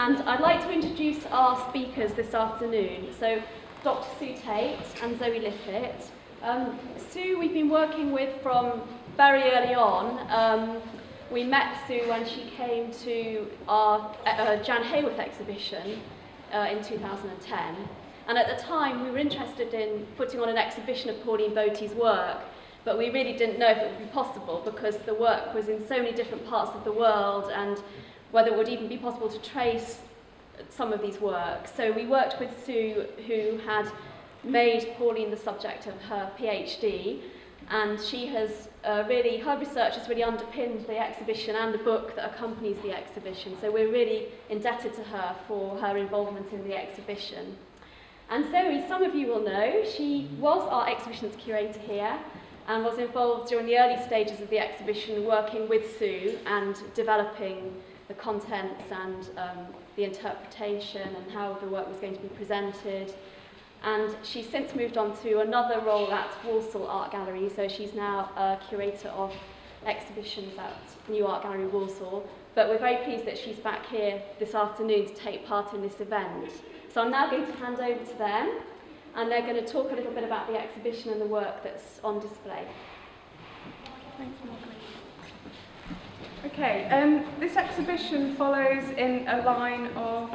And I'd like to introduce our speakers this afternoon. So, Dr. Sue Tate and Zoe Lippett. Sue, we've been working with from very early on. We met Sue when she came to our Jan Hayworth exhibition in 2010. And at the time, we were interested in putting on an exhibition of Pauline Boty's work, but we really didn't know if it would be possible because the work was in so many different parts of the world and whether it would even be possible to trace some of these works. So we worked with Sue, who had made Pauline the subject of her PhD, and she has her research has really underpinned the exhibition and the book that accompanies the exhibition. So we're really indebted to her for her involvement in the exhibition. And Zoe, some of you will know, she was our exhibitions curator here and was involved during the early stages of the exhibition working with Sue and developing the contents and the interpretation and how the work was going to be presented. And she's since moved on to another role at Walsall Art Gallery, so she's now a curator of exhibitions at New Art Gallery Walsall. But we're very pleased that she's back here this afternoon to take part in this event. So I'm now going to hand over to them, and they're going to talk a little bit about the exhibition and the work that's on display. Thanks, Margaret. Okay, this exhibition follows in a line of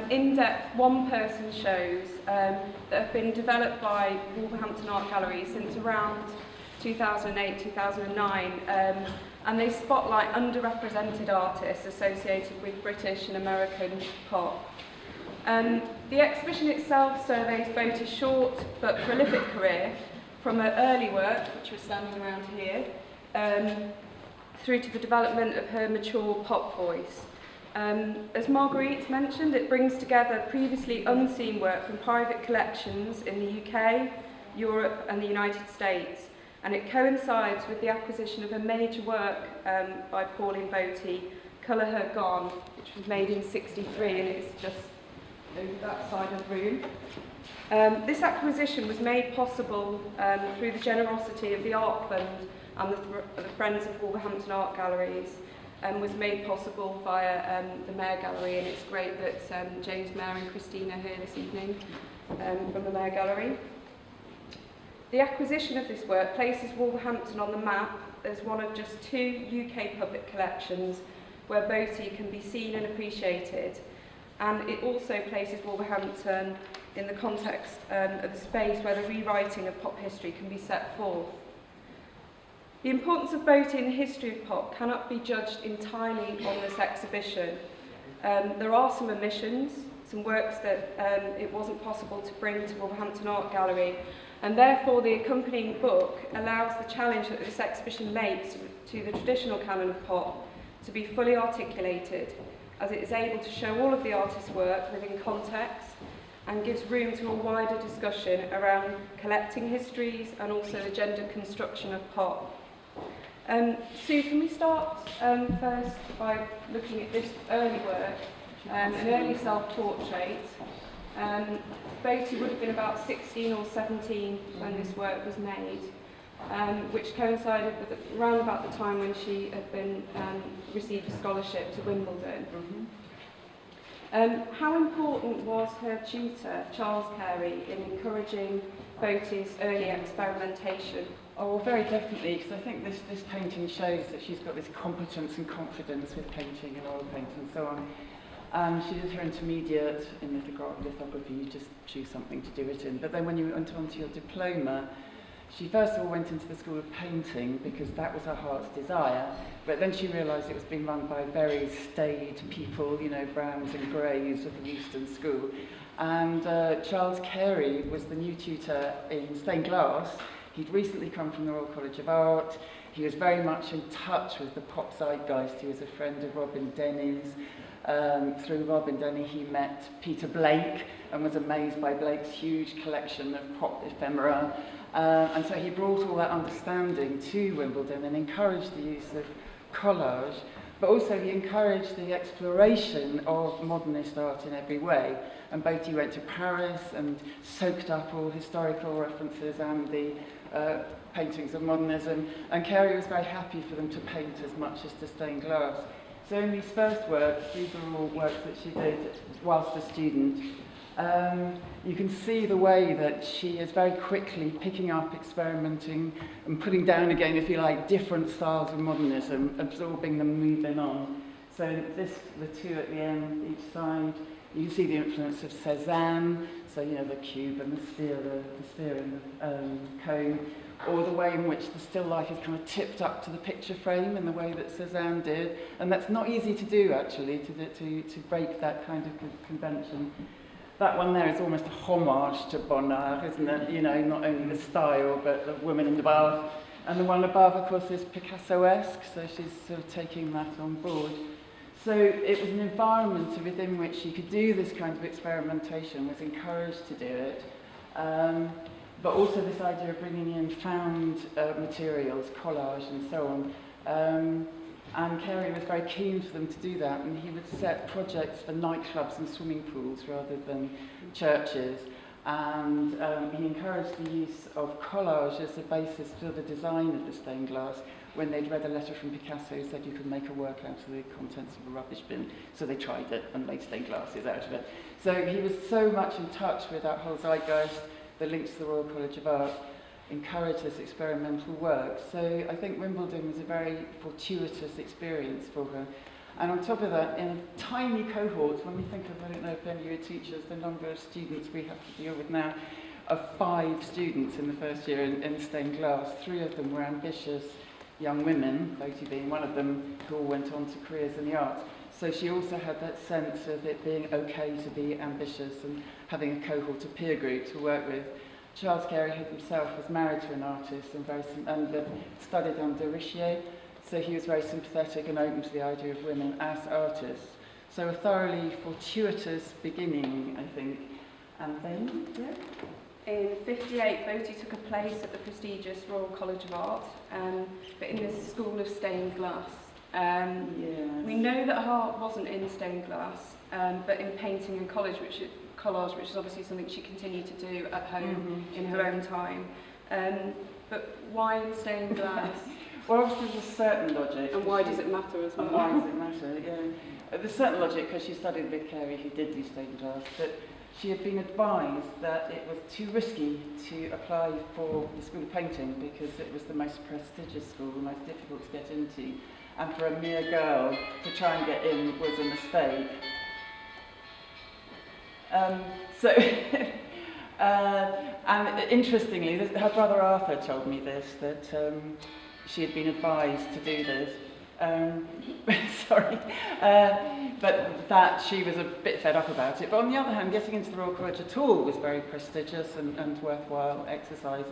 in-depth one-person shows that have been developed by Wolverhampton Art Gallery since around 2008-2009, and they spotlight underrepresented artists associated with British and American pop. The exhibition itself surveys Boty's short but prolific career from her early work, which we're standing around here, through to the development of her mature pop voice. As Marguerite mentioned, it brings together previously unseen work from private collections in the UK, Europe and the United States, and it coincides with the acquisition of a major work by Pauline Boty, Colour Her Gone, which was made in '63, and it's just over that side of the room. This acquisition was made possible through the generosity of the Art Fund and the Friends of Wolverhampton Art Galleries, and was made possible via the Mayor Gallery, and it's great that James Mayer and Christina are here this evening from the Mayor Gallery. The acquisition of this work places Wolverhampton on the map as one of just 2 UK public collections where Boty can be seen and appreciated, and it also places Wolverhampton in the context of the space where the rewriting of pop history can be set forth. The importance of Boty in the history of pop cannot be judged entirely on this exhibition. There are some omissions, some works that it wasn't possible to bring to Wolverhampton Art Gallery, and therefore the accompanying book allows the challenge that this exhibition makes to the traditional canon of pop to be fully articulated, as it is able to show all of the artist's work within context and gives room to a wider discussion around collecting histories and also the gender construction of pop. Sue, can we start first by looking at this early work, an early self-portrait. Boty would have been about 16 or 17 when this work was made, which coincided with around about the time when she had been received a scholarship to Wimbledon. How important was her tutor, Charles Carey, in encouraging Boty's early experimentation? Oh, well, very definitely, because I think this painting shows that she's got this competence and confidence with painting and oil paint and so on. She did her intermediate in lithography, you just choose something to do it in. But then when you went on to your diploma, she first of all went into the School of Painting because that was her heart's desire, but then she realised it was being run by very staid people, you know, Browns and Greys of the Euston School. And Charles Carey was the new tutor in stained glass. He'd recently come from the Royal College of Art. He was very much in touch with the pop zeitgeist. He was a friend of Robin Denny's. Through Robin Denny, he met Peter Blake and was amazed by Blake's huge collection of pop ephemera. And so he brought all that understanding to Wimbledon and encouraged the use of collage, but also he encouraged the exploration of modernist art in every way. And Boty went to Paris and soaked up all historical references and the paintings of modernism, and Carey was very happy for them to paint as much as to stained glass. So in these first works, these are all works that she did whilst a student. You can see the way that she is very quickly picking up, experimenting, and putting down again, if you like, different styles of modernism, absorbing them, moving on. So the two at the end, each side, you can see the influence of Cézanne, so you know the cube and the sphere and the cone, or the way in which the still life is kind of tipped up to the picture frame in the way that Cézanne did. And that's not easy to do, actually, to break that kind of convention. That one there is almost a homage to Bonnard, isn't it? You know, not only the style, but the woman in the bath. And the one above, of course, is Picasso-esque, so she's sort of taking that on board. So it was an environment within which she could do this kind of experimentation, was encouraged to do it. But also this idea of bringing in found materials, collage and so on. And Carey was very keen for them to do that, and he would set projects for nightclubs and swimming pools rather than churches. And he encouraged the use of collage as a basis for the design of the stained glass. When they'd read a letter from Picasso who said you could make a work out of the contents of a rubbish bin. So they tried it and made stained glasses out of it. So he was so much in touch with that whole zeitgeist, the links to the Royal College of Art, encouraged this experimental work. So I think Wimbledon was a very fortuitous experience for her. And on top of that, in a tiny cohort, when we think of, I don't know if any of you are teachers, the number of students we have to deal with now, of 5 students in the first year in stained glass. 3 of them were ambitious young women, Boty being one of them, who all went on to careers in the arts. So she also had that sense of it being okay to be ambitious and having a cohort, a peer group to work with. Charles Carey himself was married to an artist and studied under Richier, so he was very sympathetic and open to the idea of women as artists. So a thoroughly fortuitous beginning, I think. And then, yeah? In '58, Boty took a place at the prestigious Royal College of Art, but in the School of Stained Glass. Yes. We know that her art wasn't in stained glass, but in painting and collage, which is obviously something she continued to do at home in her own time. But why in stained glass? Well, obviously there's a certain logic. And why does it matter as well? And why does it matter, yeah. There's certain logic because she studied with Carey, who did do stained glass, but she had been advised that it was too risky to apply for the School of Painting because it was the most prestigious school, the most difficult to get into. And for a mere girl to try and get in was a mistake. And interestingly, her brother Arthur told me this, that she had been advised to do this. But that she was a bit fed up about it. But on the other hand, getting into the Royal College at all was very prestigious and worthwhile exercise.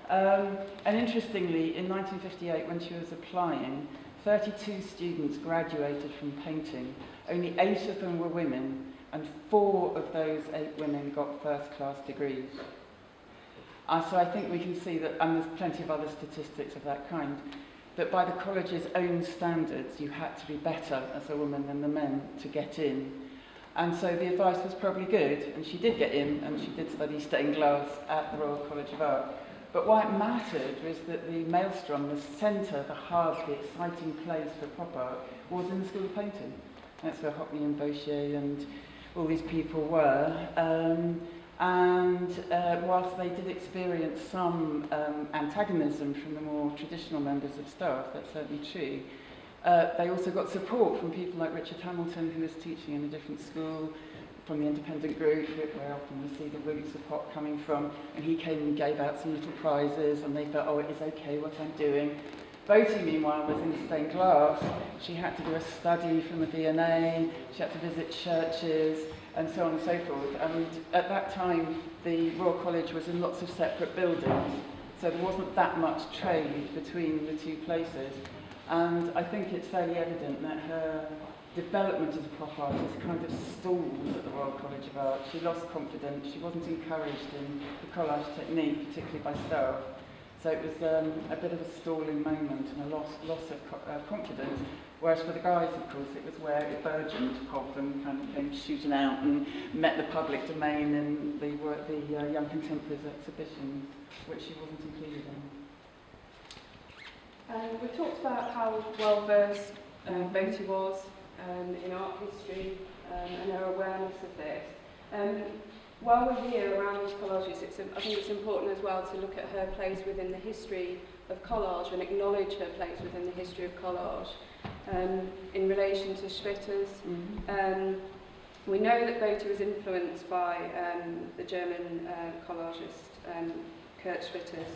And interestingly, in 1958, when she was applying, 32 students graduated from painting. Only 8 of them were women, and 4 of those 8 women got first-class degrees. So I think we can see that, and there's plenty of other statistics of that kind, that by the college's own standards, you had to be better as a woman than the men to get in. And so the advice was probably good, and she did get in, and she did study stained glass at the Royal College of Art. But why it mattered was that the maelstrom, the centre, the hub, the exciting place for pop art, was in the School of Painting. That's where Hockney and Boucher and all these people were. Whilst they did experience some antagonism from the more traditional members of staff, that's certainly true, they also got support from people like Richard Hamilton, who was teaching in a different school, from the independent group, where often we see the roots of pop coming from, and he came and gave out some little prizes, and they felt, oh, it is okay what I'm doing. Boty, meanwhile, was in stained glass. She had to do a study from the V&A, she had to visit churches, and so on and so forth. And at that time, the Royal College was in lots of separate buildings, so there wasn't that much trade between the two places. And I think it's fairly evident that her development as a pop artist kind of stalled at the Royal College of Art. She lost confidence, she wasn't encouraged in the collage technique, particularly by staff. So it was a bit of a stalling moment and a loss of confidence. Whereas for the guys, of course, it was where it burgeoned pop and kind of came shooting out and met the public domain in the Young Contemporaries exhibition, which she wasn't included in. We talked about how well-versed Boty was in art history and her awareness of this. While we're here around these collages, I think it's important as well to look at her place within the history of collage and acknowledge her place within the history of collage. In relation to Schwitter's, we know that Boty was influenced by the German collagist Kurt Schwitter's.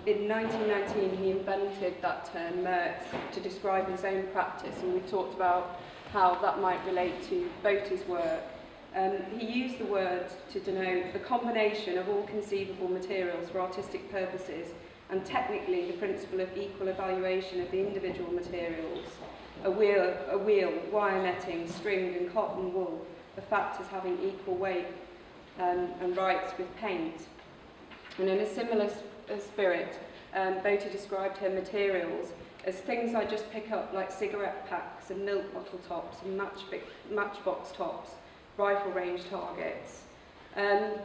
In 1919, he invented that term Merz to describe his own practice, and we talked about how that might relate to Boty's work. He used the word to denote the combination of all conceivable materials for artistic purposes, and technically the principle of equal evaluation of the individual materials. A wheel, wire netting, string and cotton wool, the factors having equal weight and rights with paint. And in a similar spirit, Boty described her materials as things I just pick up, like cigarette packs and milk bottle tops and matchbox tops, rifle range targets. And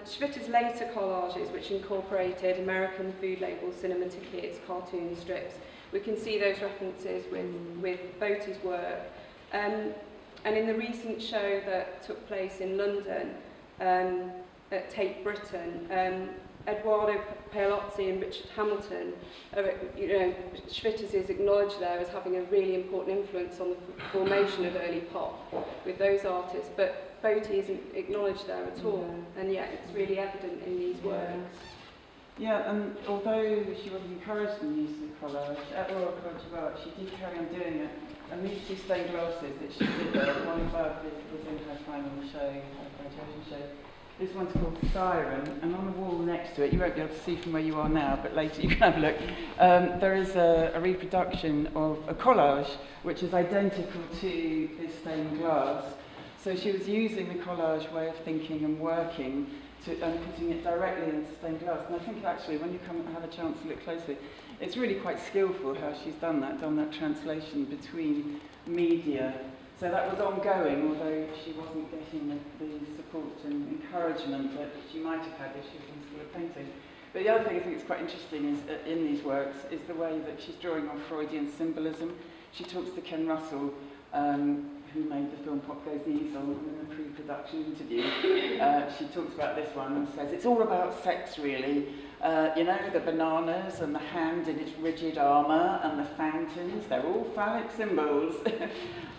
Schwitter's later collages, which incorporated American food labels, cinema tickets, cartoon strips, we can see those references with Boty's work. And in the recent show that took place in London at Tate, Britain, Eduardo Paolozzi and Richard Hamilton, Schwitter's is acknowledged there as having a really important influence on the formation of early pop with those artists, but Boty isn't acknowledged there at all, and yet it's really evident in these works. Yeah, and although she wasn't encouraged in the use of collage, at Royal College of Art, she did carry on doing it. And these two stained glasses that she did there, one above was in her final show, her graduation show. This one's called Siren, and on the wall next to it, you won't be able to see from where you are now, but later you can have a look, there is a reproduction of a collage which is identical to this stained glass. So she was using the collage way of thinking and working and putting it directly into stained glass. And I think actually, when you come and have a chance to look closely, it's really quite skillful how she's done that translation between media. So that was ongoing, although she wasn't getting the support and encouragement that she might have had if she was in school of painting. But the other thing I think is quite interesting is in these works is the way that she's drawing on Freudian symbolism. She talks to Ken Russell, who made the film Pop Goes the Easel in the pre-production interview. She talks about this one and says, it's all about sex really. You know, the bananas and the hand in its rigid armour and the fountains, they're all phallic symbols.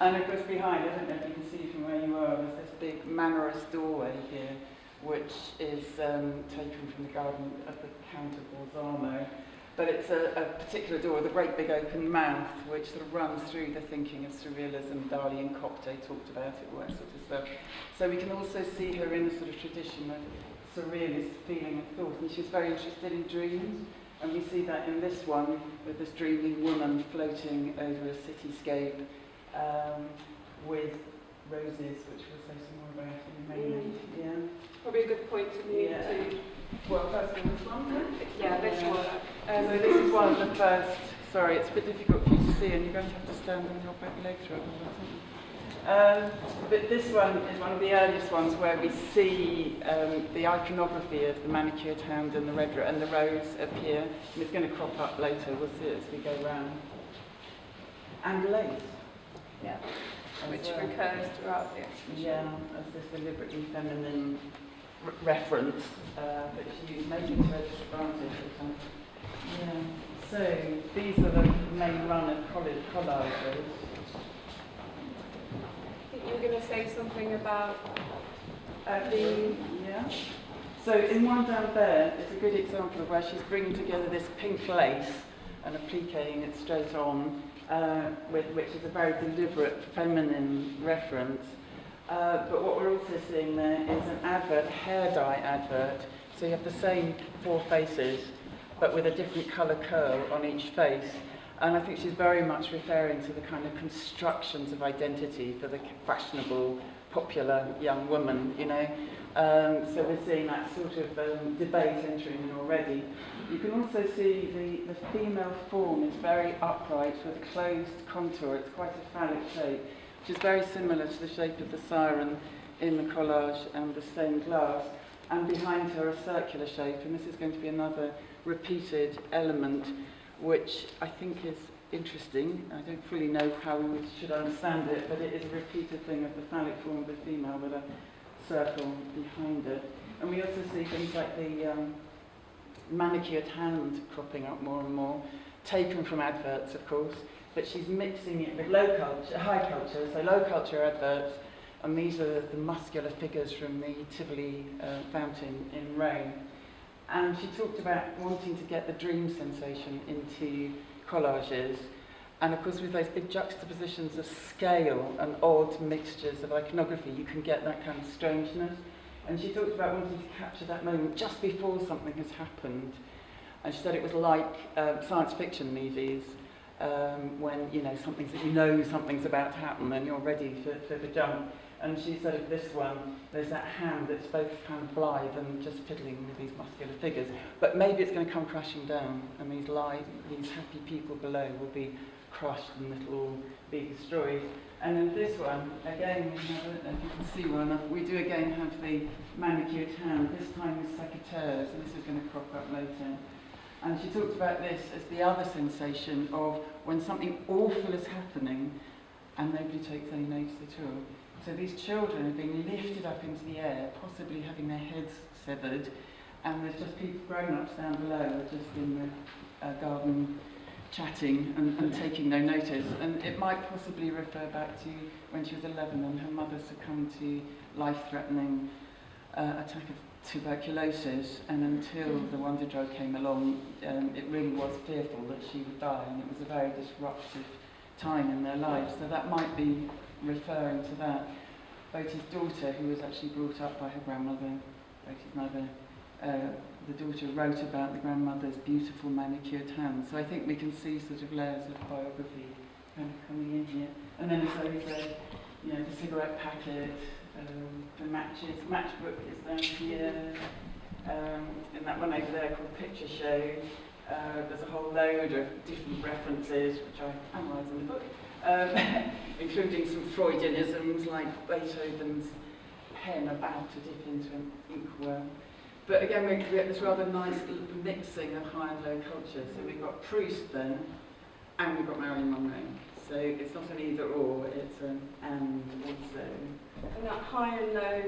And of course behind, I don't know if you can see from where you are, there's this big mannerist doorway here, which is taken from the garden of the Count of Bolzano. But it's a particular door with a great big open mouth, which sort of runs through the thinking of surrealism. Dali and Copte talked about it, all that sort of stuff. So we can also see her in a sort of tradition of surrealist feeling and thought, and she's very interested in dreams. And we see that in this one, with this dreaming woman floating over a cityscape with roses, which we'll say some more about in a moment. Yeah. Probably a good point to move to. Well, first of all, this one? Yeah, this one. So this is one of the first, sorry, it's a bit difficult for you to see and you're going to have to stand on your back legs rather than but this one is one of the earliest ones where we see the iconography of the manicured hand and the red and the rose appear. And it's going to crop up later, we'll see it as we go round. And lace. Yeah. Which recurs throughout the exhibition. Yeah, as this deliberately feminine reference that she used, maybe to her disadvantage at the time. Yeah. So these are the main run of collages. I think you were going to say something about yeah. So in one down there, it's a good example of where she's bringing together this pink lace and appliquing it straight on, which is a very deliberate feminine reference. But what we're also seeing there is an advert, hair dye advert. So you have the same four faces, but with a different colour curl on each face. And I think she's very much referring to the kind of constructions of identity for the fashionable, popular young woman, you know. So we're seeing that sort of debate entering in already. You can also see the female form is very upright with a closed contour. It's quite a phallic shape, which is very similar to the shape of the siren in the collage and the stained glass. And behind her a circular shape, and this is going to be another repeated element, which I think is interesting. I don't fully know how we should understand it, but it is a repeated thing of the phallic form of the female with a circle behind it. And we also see things like the manicured hand cropping up more and more, taken from adverts, of course, but she's mixing it with low culture, high culture, so low culture adverts, and these are the muscular figures from the Tivoli fountain in Rome. And she talked about wanting to get the dream sensation into collages, and of course with those big juxtapositions of scale and odd mixtures of iconography, you can get that kind of strangeness. And she talked about wanting to capture that moment just before something has happened. And she said it was like science fiction movies, when something's about to happen and you're ready for the jump. And she said of this one, there's that hand that's both kind of blithe and just fiddling with these muscular figures. But maybe it's going to come crashing down, and these happy people below will be crushed and it'll all be destroyed. And in this one, again, we have, if you can see one, we do again have the manicured hand, this time with secateurs, and this is going to crop up later. And she talked about this as the other sensation of when something awful is happening and nobody takes any notice at all. So these children are being lifted up into the air, possibly having their heads severed, and there's just people, grown-ups down below, just in the garden chatting and taking no notice. And it might possibly refer back to when she was 11 and her mother succumbed to life-threatening attack of tuberculosis, and until the wonder drug came along, it really was fearful that she would die, and it was a very disruptive time in their lives. So that might be referring to that. Boty's daughter, who was actually brought up by her grandmother, Boty's mother, the daughter wrote about the grandmother's beautiful manicured hands. So I think we can see sort of layers of biography kind of coming in here. And then as Zoe said, the cigarette packet, the matchbook is down here, and that one over there called Picture Show. There's a whole load of different references, which I analyse in the book, including some Freudianisms like Beethoven's pen about to dip into an inkwell. But again, we get this rather nice mixing of high and low culture. So we've got Proust then, and we've got Marilyn Monroe. So it's not an either or, it's an and also. And that high and low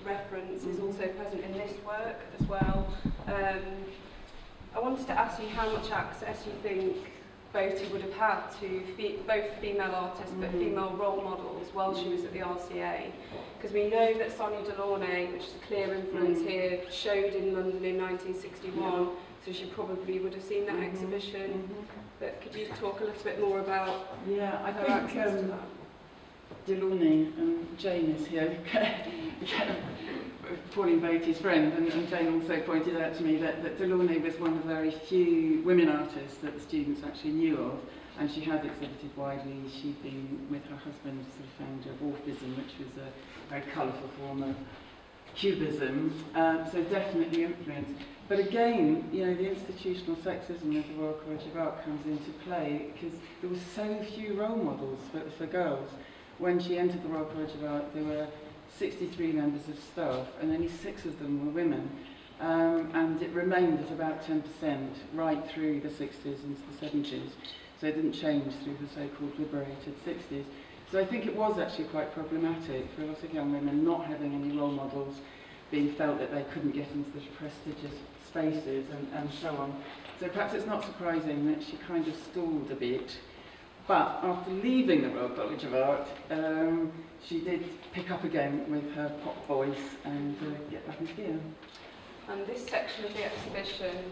reference is also present in this work as well. I wanted to ask you how much access you think Boty would have had to both female artists but female role models while she was at the RCA. Because we know that Sonia Delaunay, which is a clear influence here, showed in London in 1961, so she probably would have seen that exhibition. But could you talk a little bit more about I her think access to that? Delaunay, and Jane is here, Pauline Boty's friend, and Jane also pointed out to me that Delaunay was one of the very few women artists that the students actually knew of, and she had exhibited widely. She'd been with her husband, sort of founder of Orphism, which was a very colourful form of Cubism, so definitely influenced. But again, the institutional sexism of the Royal College of Art comes into play, because there were so few role models for girls. When she entered the Royal College of Art, there were 63 members of staff, and only 6 of them were women. And it remained at about 10% right through the 60s into the 70s. So it didn't change through the so-called liberated 60s. So I think it was actually quite problematic for a lot of young women not having any role models, being felt that they couldn't get into the prestigious spaces and so on. So perhaps it's not surprising that she kind of stalled a bit. But after leaving the Royal College of Art, she did pick up again with her pop voice and get back into gear. And this section of the exhibition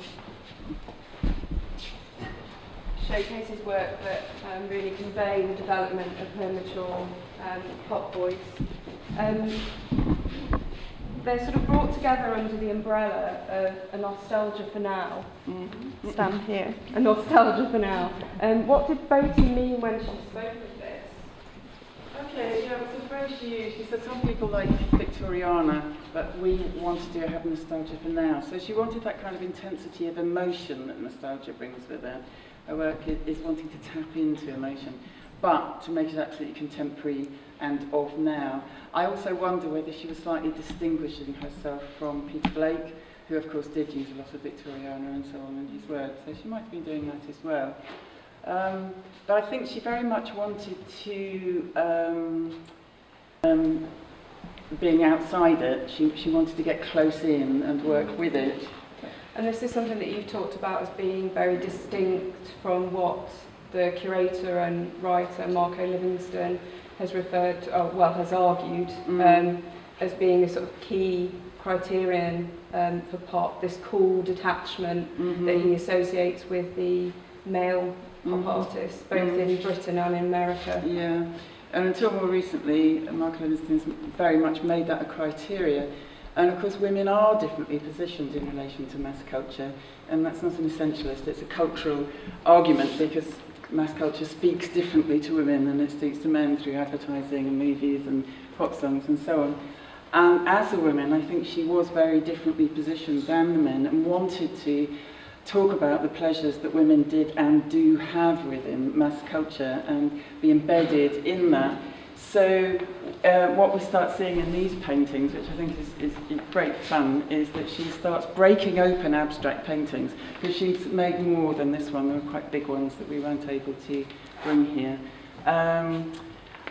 showcases work that really convey the development of her mature pop voice. They're sort of brought together under the umbrella of a nostalgia for now. Stand here. A nostalgia for now. What did Boty mean when she spoke of this? Okay, it was a phrase she used. She said some people like Victoriana, but we want to have nostalgia for now. So she wanted that kind of intensity of emotion that nostalgia brings with her. Her work is wanting to tap into emotion, but to make it absolutely contemporary and of now. I also wonder whether she was slightly distinguishing herself from Peter Blake, who of course did use a lot of Victoriana and so on in his work, so she might have been doing that as well. But I think she very much wanted to, being outside it, she wanted to get close in and work with it. And this is something that you've talked about as being very distinct from what the curator and writer Marco Livingston has has argued as being a sort of key criterion for pop, this cool detachment that he associates with the male pop artists, both in Britain and in America. Yeah, and until more recently, Marco Livingston's very much made that a criteria. And of course, women are differently positioned in relation to mass culture, and that's not an essentialist, it's a cultural argument, because mass culture speaks differently to women than it speaks to men through advertising and movies and pop songs and so on. And as a woman, I think she was very differently positioned than the men and wanted to talk about the pleasures that women did and do have within mass culture and be embedded in that. So what we start seeing in these paintings, which I think is great fun, is that she starts breaking open abstract paintings, because she's made more than this one. There were quite big ones that we weren't able to bring here.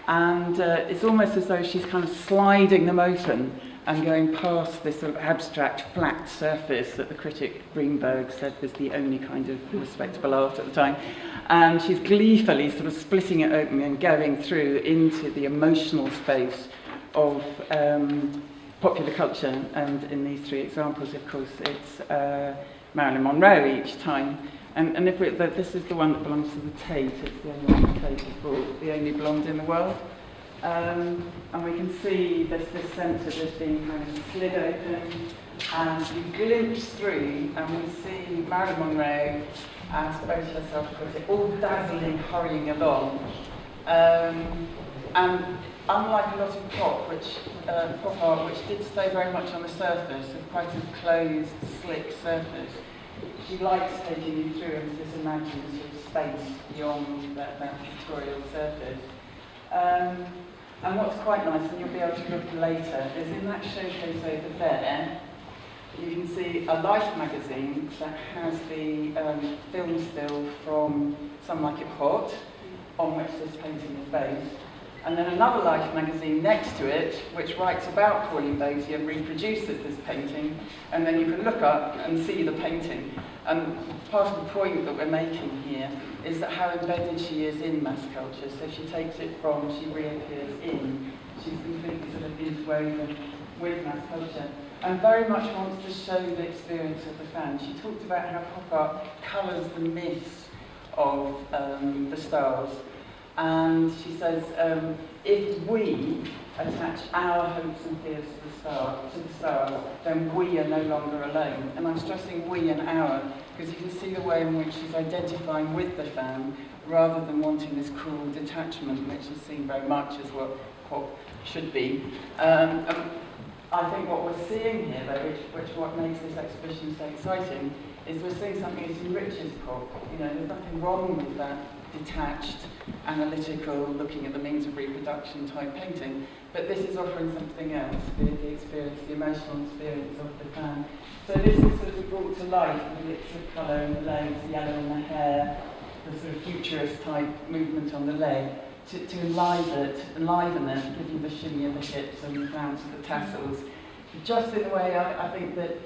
It's almost as though she's kind of sliding them open and going past this sort of abstract flat surface that the critic Greenberg said was the only kind of respectable art at the time. And she's gleefully sort of splitting it open and going through into the emotional space of popular culture. And in these three examples, of course, it's Marilyn Monroe each time. And if this is the one that belongs to the Tate, it's the only one that Tate has brought, the only blonde in the world. And we can see this centre just being kind of slid open, and we glimpse through, and we see Marilyn Monroe, as Boty herself puts it, all dazzling, hurrying along. And unlike a lot of pop art, which did stay very much on the surface, of quite a closed, slick surface, she likes taking you through into this imagined sort of space beyond that pictorial surface. And what's quite nice, and you'll be able to look later, is in that showcase over there, you can see a Life magazine that has the film still from Some Like It Hot, on which this painting is based. And then another Life magazine next to it, which writes about Pauline Boty and reproduces this painting, and then you can look up and see the painting. And part of the point that we're making here is that how embedded she is in mass culture. So she takes it from, she reappears in, she's completely sort of interwoven with mass culture, and very much wants to show the experience of the fan. She talked about how pop art colours the myths of the stars. And she says, if we attach our hopes and fears to the stars, then we are no longer alone. And I'm stressing we and our, because you can see the way in which she's identifying with the fan, rather than wanting this cool detachment, which is seen very much as what pop should be. I think what we're seeing here, though, which what makes this exhibition so exciting, is we're seeing something that enriches pop. You know, there's nothing wrong with that detached, analytical, looking at the means of reproduction type painting, but this is offering something else, the experience, the emotional experience of the fan. So this is sort of brought to life, the mix of colour in the legs, the yellow in the hair, the sort of futurist type movement on the leg, to enliven it, give you the shimmy of the hips and the flounce of the tassels, just in a way I think that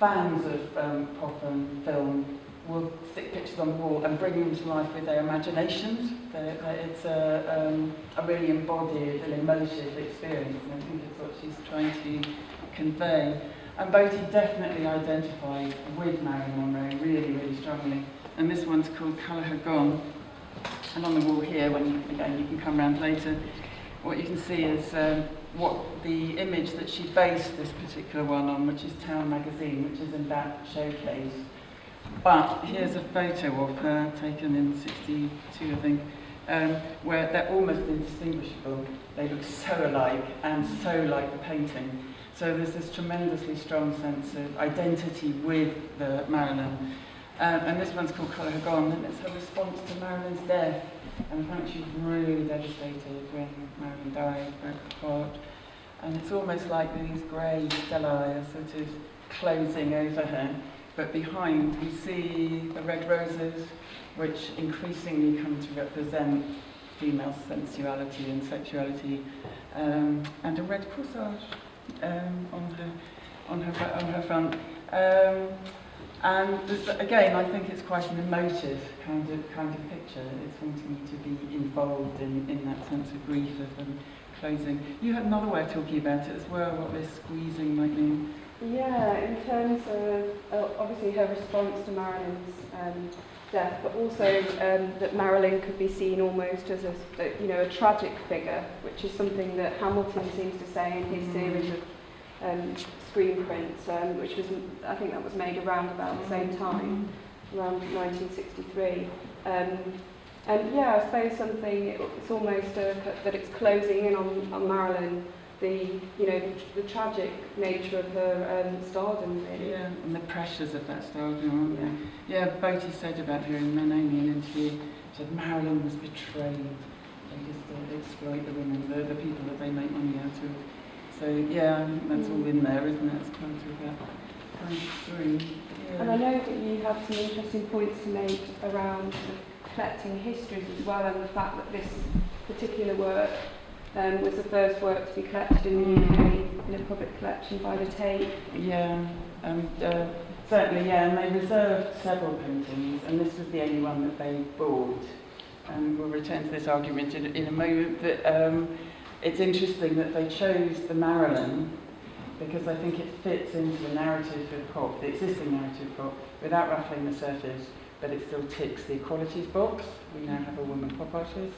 fans of pop and film will stick pictures on the wall and bring them to life with their imaginations. It's a really embodied and emotive experience, and I think it's what she's trying to convey. And Boty definitely identified with Marilyn Monroe really, really strongly. And this one's called Colour Her Gone. And on the wall here, when you can come round later, what you can see is what the image that she based this particular one on, which is Town magazine, which is in that showcase. But here's a photo of her taken in '62, I think, where they're almost indistinguishable. They look so alike and so like the painting. So there's this tremendously strong sense of identity with the Marilyn. And this one's called Colour Her Gone, and it's her response to Marilyn's death. And apparently she was really devastated when Marilyn died, broke her heart. And it's almost like these grey stellae are sort of closing over her. but behind we see the red roses, which increasingly come to represent female sensuality and sexuality, and a red corsage on her front. And again, I think it's quite an emotive kind of picture. It's wanting you to be involved in that sense of grief of closing. You had another way of talking about it as well, what this squeezing might mean. Yeah, in terms of obviously her response to Marilyn's death, but also that Marilyn could be seen almost as a tragic figure, which is something that Hamilton seems to say in his series of screen prints, which was, I think that was made around about the same time, around 1963. And yeah, I suppose it's almost that it's closing in on Marilyn, the tragic nature of her stardom, really. Yeah, and the pressures of that stardom, aren't they? Yeah, Boty said about her in an interview, said Marilyn was betrayed. They just exploit the women, the people that they make money out of. So yeah, I think that's all in there, isn't it? It's part of that kind of story. Yeah. And I know that you have some interesting points to make around collecting histories as well, and the fact that this particular work was the first work to be collected in the UK in a public collection by the Tate. Yeah, and certainly, yeah, and they reserved several paintings, and this was the only one that they bought. And we'll return to this argument in a moment, but it's interesting that they chose the Marilyn because I think it fits into the narrative of pop, the existing narrative of pop, without ruffling the surface, but it still ticks the equalities box. We now have a woman pop artist.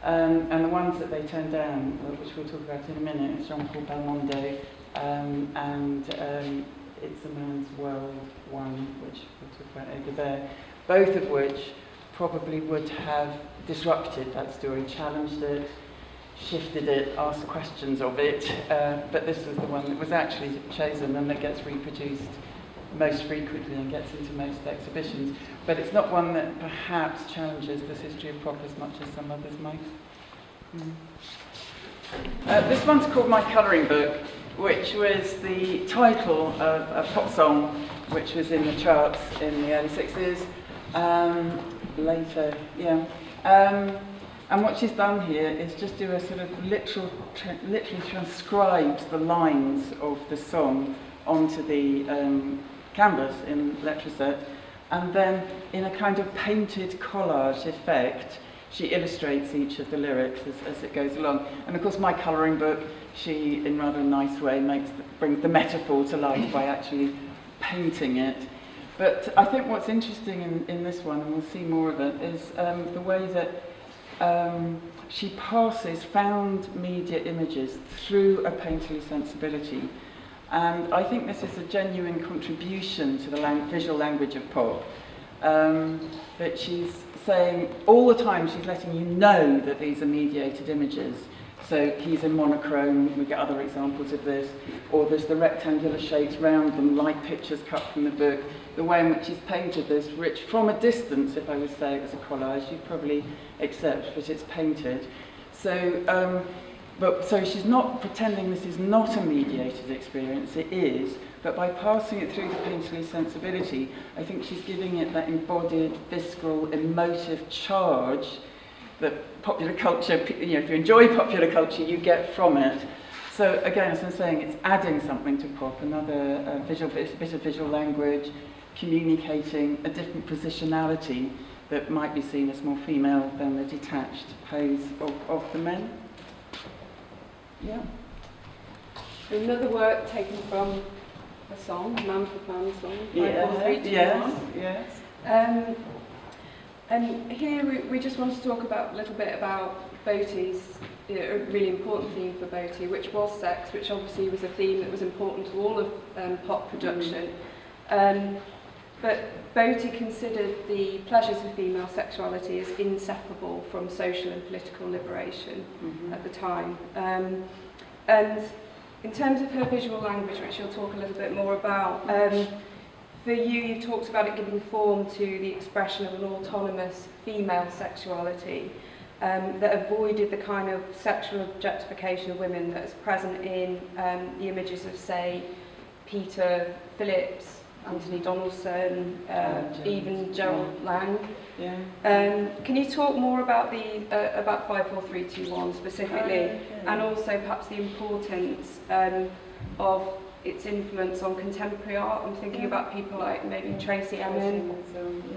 And the ones that they turned down, which we'll talk about in a minute, is Jean-Paul Belmondo, and It's a Man's World one, which we'll talk about over there, both of which probably would have disrupted that story, challenged it, shifted it, asked questions of it, but this was the one that was actually chosen and that gets reproduced most frequently and gets into most exhibitions. But it's not one that perhaps challenges this history of pop as much as some others might. This one's called My Colouring Book, which was the title of a pop song which was in the charts in the early 60s. Later, yeah. And what she's done here is just do a sort of literally transcribes the lines of the song onto the canvas in Letraset, and then in a kind of painted collage effect, she illustrates each of the lyrics as it goes along. And of course, My Colouring Book, she, in rather a nice way, brings the metaphor to life by actually painting it. But I think what's interesting in this one, and we'll see more of it, is the way that she passes found media images through a painterly sensibility. And I think this is a genuine contribution to the visual language of pop. That she's saying, all the time she's letting you know that these are mediated images. So he's in monochrome, we get other examples of this, or there's the rectangular shapes round them, like pictures cut from the book. The way in which he's painted this, which from a distance, if I would say it was a collage, you'd probably accept, but it's painted. So, so she's not pretending this is not a mediated experience, it is, but by passing it through the painterly sensibility, I think she's giving it that embodied, visceral, emotive charge that popular culture, if you enjoy popular culture, you get from it. So again, as I'm saying, it's adding something to pop, another bit of visual language, communicating a different positionality that might be seen as more female than the detached pose of the men. Yeah. Another work taken from a song, Manfred Mann's song. Yes. And here we just want to talk a little bit about Boty's, a really important theme for Boty, which was sex, which obviously was a theme that was important to all of pop production. But Boty considered the pleasures of female sexuality as inseparable from social and political liberation at the time. And in terms of her visual language, which you'll talk a little bit more about, for you talked about it giving form to the expression of an autonomous female sexuality that avoided the kind of sexual objectification of women that is present in the images of, say, Peter Phillips, Anthony Donaldson, even Gerald Lang. Yeah. Can you talk more about the about 54321 specifically, and also perhaps the importance of its influence on contemporary art? I'm thinking about people like maybe Tracy Emin.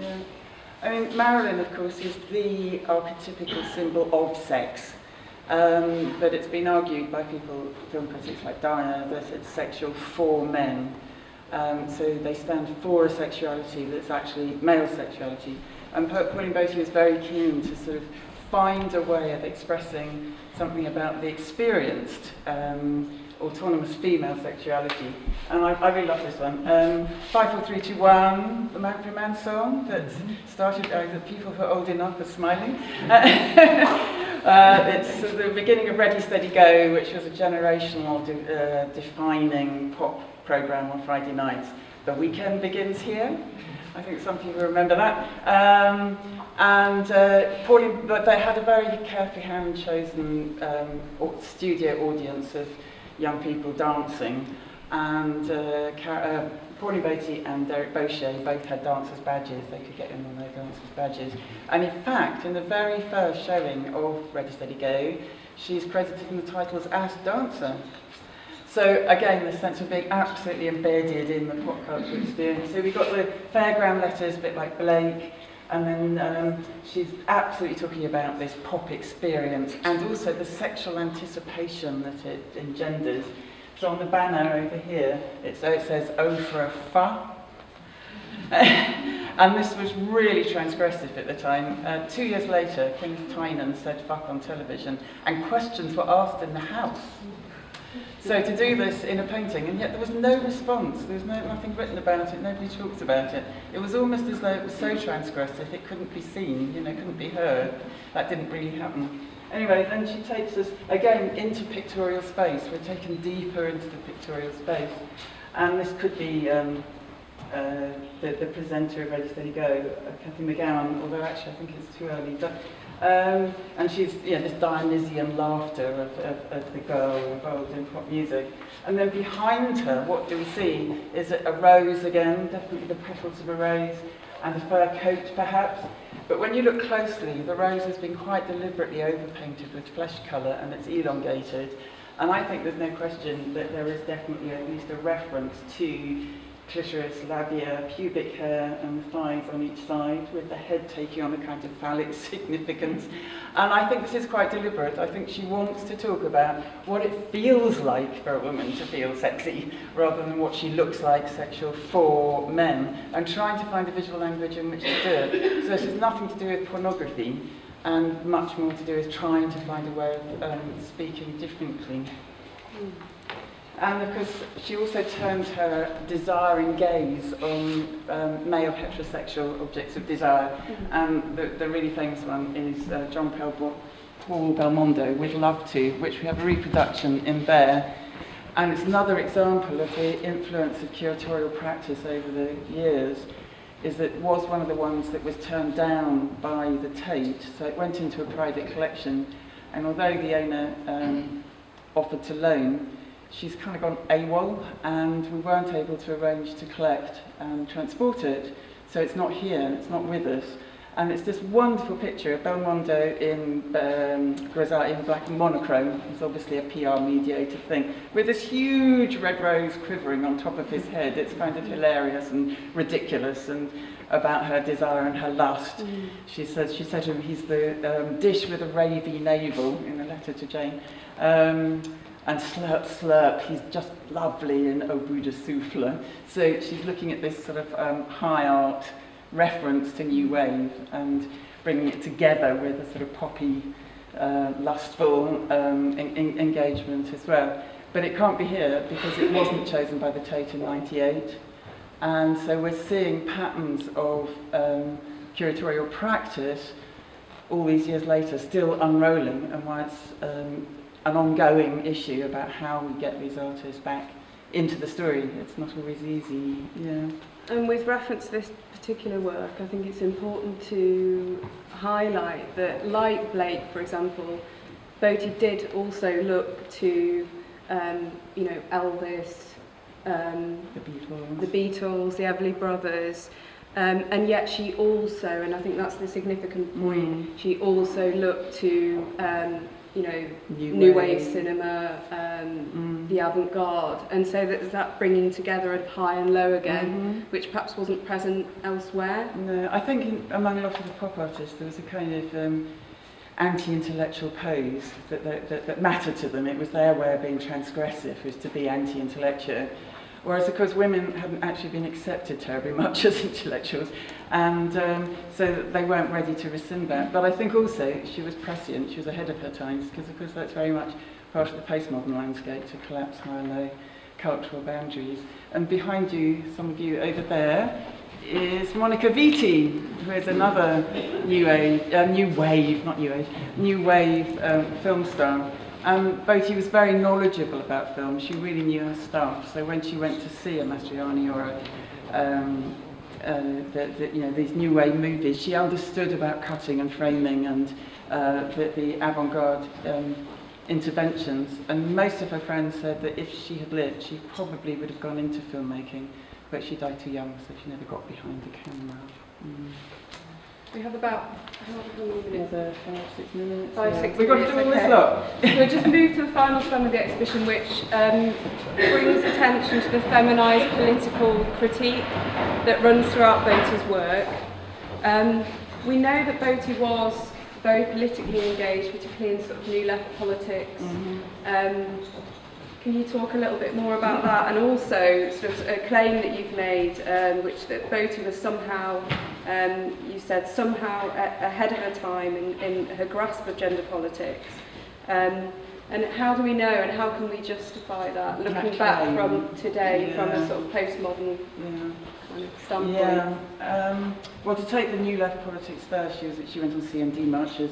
Yeah. I mean, Marilyn, of course, is the archetypical symbol of sex. But it's been argued by people, film critics like Dyer, that it's sexual for men. So they stand for a sexuality that's actually male sexuality. And Pauline Boty was very keen to sort of find a way of expressing something about the experienced autonomous female sexuality. And I really love this one. 54321, the Man for Man song that started, the people who are old enough are smiling. It's the beginning of Ready, Steady, Go, which was a generational defining pop programme on Friday nights. The weekend begins here. I think some people remember that. Pauline, but they had a very carefully hand-chosen studio audience of young people dancing, and Pauline Boty and Derek Bochet both had dancers' badges. They could get in on their dancers' badges. And in fact, in the very first showing of Ready, Steady, Go, she's credited in the titles as dancer. So again, the sense of being absolutely embedded in the pop culture experience. So we've got the fairground letters, a bit like Blake, and then she's absolutely talking about this pop experience and also the sexual anticipation that it engenders. So on the banner over here, it says, "Oh for a fa." And this was really transgressive at the time. 2 years later, Kenneth Tynan said "fuck" on television, and questions were asked in the House. So to do this in a painting, and yet there was no response, there was nothing written about it, nobody talked about it. It was almost as though it was so transgressive it couldn't be seen, couldn't be heard. That didn't really happen. Anyway, then she takes us again into pictorial space. We're taken deeper into the pictorial space. And this could be the presenter of Ready, Steady, Go, Cathy McGowan, although actually I think it's too early. But, and she's this Dionysian laughter of the girl involved in pop music. And then behind her, what do we see? Is it a rose again, definitely the petals of a rose, and a fur coat perhaps. But when you look closely, the rose has been quite deliberately overpainted with flesh colour, and it's elongated. And I think there's no question that there is definitely at least a reference to clitoris, labia, pubic hair, and the thighs on each side, with the head taking on a kind of phallic significance. And I think this is quite deliberate. I think she wants to talk about what it feels like for a woman to feel sexy, rather than what she looks like sexual for men, and trying to find a visual language in which to do it. So this has nothing to do with pornography, and much more to do with trying to find a way of speaking differently. And of course, she also turned her desiring gaze on male heterosexual objects of desire. And the really famous one is John Paul Belmondo with Love To, which we have a reproduction in there. And it's another example of the influence of curatorial practice over the years, is that it was one of the ones that was turned down by the Tate. So it went into a private collection. And although the owner offered to loan, she's kind of gone AWOL, and we weren't able to arrange to collect and transport it. So it's not here, it's not with us. And it's this wonderful picture of Belmondo in grisaille, in black and monochrome. It's obviously a PR mediated thing, with this huge red rose quivering on top of his head. It's kind of hilarious and ridiculous, and about her desire and her lust. She said to him, he's the dish with a ravy navel, in a letter to Jane. And slurp, slurp, he's just lovely in Au bout de souffle. So she's looking at this sort of high art reference to New Wave and bringing it together with a sort of poppy, lustful engagement as well. But it can't be here because it wasn't chosen by the Tate in '98. And so we're seeing patterns of curatorial practice all these years later still unrolling, and why it's an ongoing issue about how we get these artists back into the story. It's not always easy, yeah. And with reference to this particular work, I think it's important to highlight that, like Blake, for example, Boty did also look to, Elvis, the Beatles, the Everly Brothers, and yet she also, and I think that's the significant point, she also looked to New Wave cinema, the avant-garde, and so there's that bringing together of high and low again, which perhaps wasn't present elsewhere. No, I think among a lot of the pop artists there was a kind of anti-intellectual pose that mattered to them. It was their way of being transgressive, was to be anti-intellectual. Whereas, of course, women hadn't actually been accepted terribly much as intellectuals, and so they weren't ready to rescind that. But I think also she was prescient, she was ahead of her times, because, of course, that's very much part of the postmodern landscape, to collapse high and low cultural boundaries. And behind you, some of you over there, is Monica Vitti, who is another new wave film star. Boty was very knowledgeable about film. She really knew her stuff. So when she went to see a Mastroianni or these new wave movies, she understood about cutting and framing and the avant-garde interventions. And most of her friends said that if she had lived, she probably would have gone into filmmaking, but she died too young, so she never got behind the camera. We have about how many minutes? 5-6 minutes. 5-6 minutes. We've got to do all this lot. We'll just move to the final strand of the exhibition, which brings attention to the feminised political critique that runs throughout Boty's work. We know that Boty was very politically engaged, particularly in sort of New Left politics. Can you talk a little bit more about that, and also sort of a claim that you've made, which that Boty was somehow, you said, somehow ahead of her time in her grasp of gender politics. And how do we know, and how can we justify that, looking back from today, from a sort of postmodern kind of standpoint? Well, to take the New Left politics first, she went on CMD marches.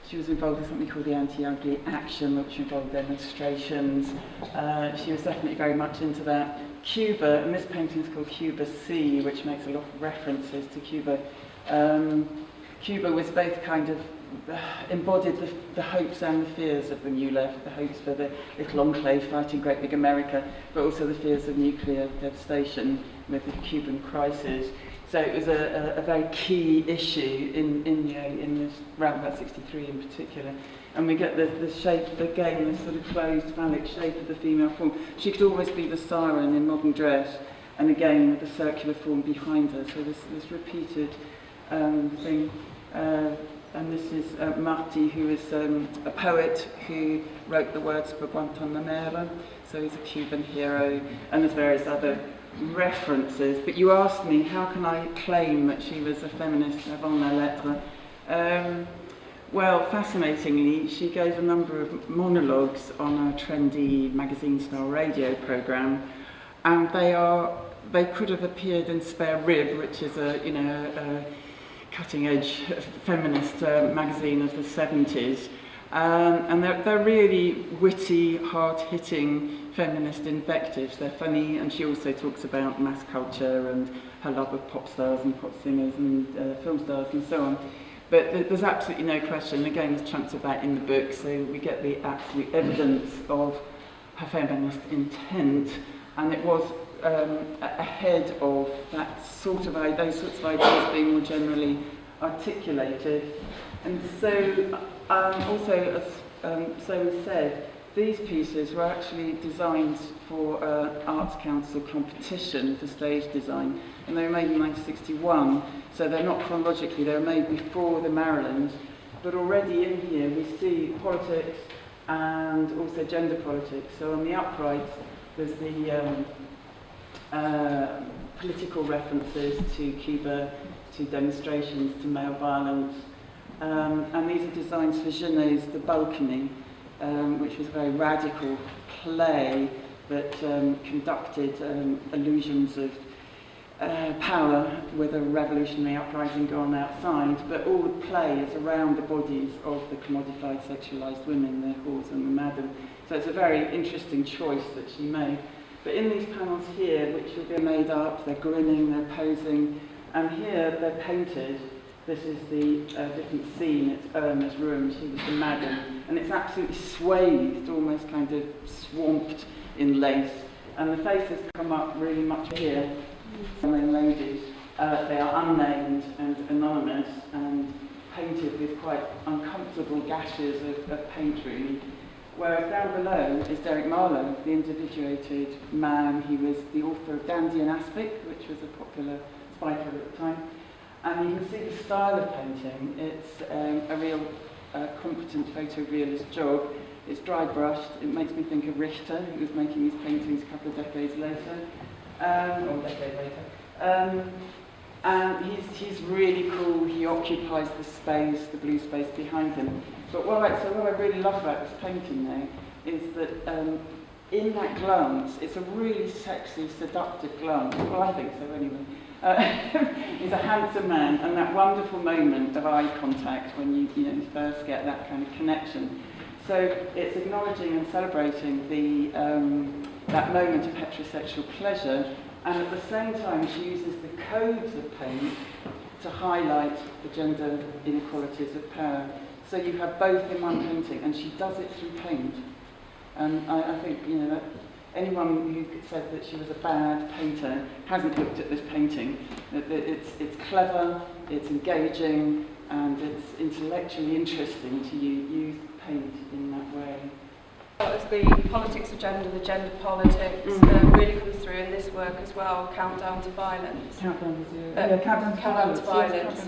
She was involved in something called the Anti-Ugly Action, which involved demonstrations. She was definitely very much into that. Cuba, and this painting is called Cuba C, which makes a lot of references to Cuba. Cuba was both kind of embodied the hopes and the fears of the New Left, the hopes for the little enclave fighting Great Big America, but also the fears of nuclear devastation with the Cuban crisis. So it was a very key issue in this round about 63 in particular. And we get the shape, again, this sort of closed phallic shape of the female form. She could always be the siren in modern dress, and again with the circular form behind her. So this repeated thing. And this is Martí, who is a poet who wrote the words for Guantanamera. So he's a Cuban hero, and there's various other references. But you asked me, how can I claim that she was a feminist avant la lettre? Well, fascinatingly, she gave a number of monologues on a trendy magazine-style radio programme, and they could have appeared in Spare Rib, which is a cutting-edge feminist magazine of the 70s. And they're really witty, hard-hitting feminist invectives. They're funny, and she also talks about mass culture and her love of pop stars and pop singers and film stars and so on. But there's absolutely no question, again there's chunks of that in the book, so we get the absolute evidence of her feminist intent, and it was ahead of that sort of those sorts of ideas being more generally articulated. And so also, as so said, these pieces were actually designed for Arts Council competition for stage design, and they were made in 1961, so they're not chronologically, they were made before the Maryland, but already in here we see politics and also gender politics. So on the upright there's the political references to Cuba, to demonstrations, to male violence, and these are designs for Genet's The Balcony, which was a very radical play that conducted illusions of power with a revolutionary uprising going outside, but all the play is around the bodies of the commodified, sexualised women, the whores and the madam. So it's a very interesting choice that she made. But in these panels here, which will be made up, they're grinning, they're posing, and here they're painted. This is the different scene. It's Irma's room. She was the madam, and it's absolutely swathed, almost kind of swamped in lace. And the faces come up really much here, and then loaded. They are unnamed and anonymous and painted with quite uncomfortable gashes of paint, really. Whereas down below is Derek Marlowe, the individuated man. He was the author of Dandy and Aspic, which was a popular spiker at the time. And you can see the style of painting. It's a real competent photorealist job. It's dry brushed. It makes me think of Richter, who was making these paintings a couple of decades later. Or a decade later. And he's really cool. He occupies the space, the blue space behind him. But what I really love about this painting now is that in that glance, it's a really sexy, seductive glance. Well, I think so anyway. He's a handsome man, and that wonderful moment of eye contact when you first get that kind of connection. So it's acknowledging and celebrating that moment of heterosexual pleasure, and at the same time she uses the codes of paint to highlight the gender inequalities of power. So you have both in one painting, and she does it through paint. And I think that anyone who says that she was a bad painter hasn't looked at this painting. It's clever, it's engaging, and it's intellectually interesting to use paint in that way. As the politics agenda, the gender politics, really comes through in this work as well. Countdown to Violence. Countdown to Violence.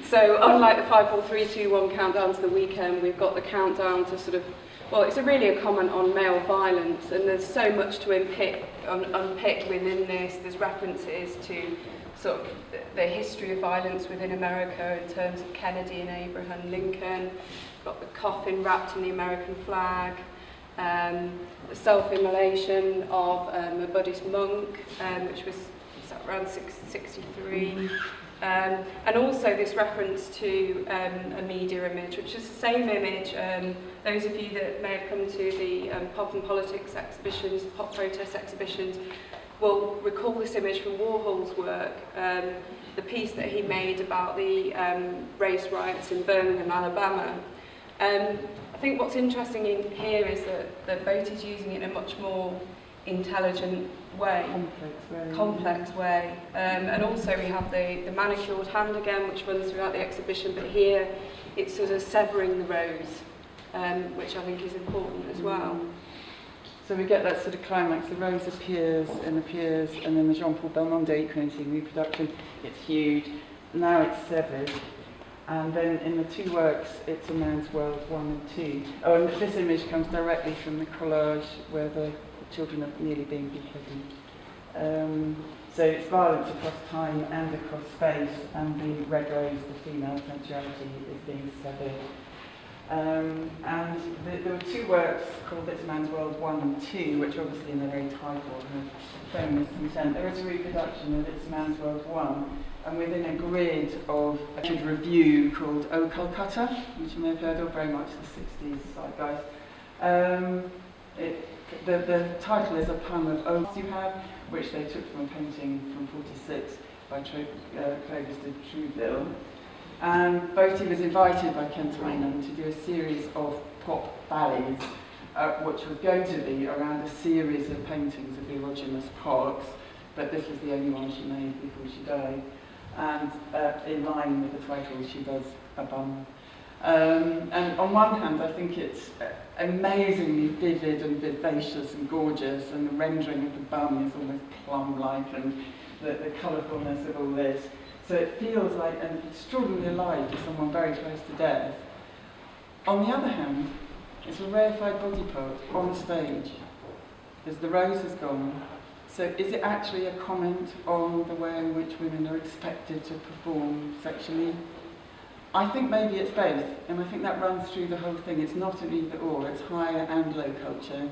So unlike the 5, 4, 3, 2, 1 countdown to the weekend, we've got the countdown to sort of, well, it's really a comment on male violence, and there's so much to unpick within this. There's references to sort of the history of violence within America in terms of Kennedy and Abraham Lincoln. Got the coffin wrapped in the American flag, the self-immolation of a Buddhist monk, which was around 663. And also this reference to a media image, which is the same image. Those of you that may have come to the pop and politics exhibitions, pop protest exhibitions, will recall this image from Warhol's work, the piece that he made about the race riots in Birmingham, Alabama. I think what's interesting in here is that Boty's using it in a much more intelligent way, complex way. And also we have the manicured hand again, which runs throughout the exhibition, but here it's sort of severing the rose, which I think is important as well. So we get that sort of climax. The rose appears, and then the Jean-Paul Belmondo equality reproduction, it's huge. Now it's severed. And then in the two works, It's a Man's World 1 and 2. Oh, and this image comes directly from the collage where the children are nearly being beheaded. So it's violence across time and across space, and the red rose, the female sensuality, is being severed. And there were two works called It's a Man's World 1 and 2, which obviously in their very title have shown this consent. There is a reproduction of It's a Man's World 1, and within a grid of a review called Oh Calcutta, which you may have heard of, very much the 60s zeitgeist. The title is a poem of oaths you have, which they took from a painting from 46 by Clovis de Trouville. And Boty was invited by Kent Einham to do a series of pop ballets, which was going to be around a series of paintings of erogenous parks, but this was the only one she made before she died. And in line with the title, she does a bum. And on one hand, I think it's amazingly vivid and vivacious and gorgeous, and the rendering of the bum is almost plum-like, and the colourfulness of all this. So it feels like an extraordinarily alive to someone very close to death. On the other hand, it's a rarefied body part on stage, as the rose has gone. So is it actually a comment on the way in which women are expected to perform sexually? I think maybe it's both, and I think that runs through the whole thing. It's not an either or, it's higher and low culture.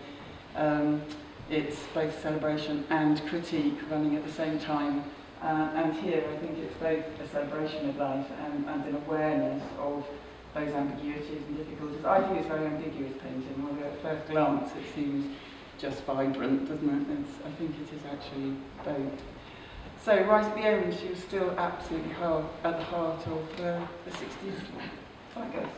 It's both celebration and critique running at the same time. And here I think it's both a celebration of life and an awareness of those ambiguities and difficulties. I think it's a very ambiguous painting, although at first glance it seems just vibrant, doesn't it? I think it is actually both. So right at the end, she was still absolutely at the heart of the 60s. So I guess.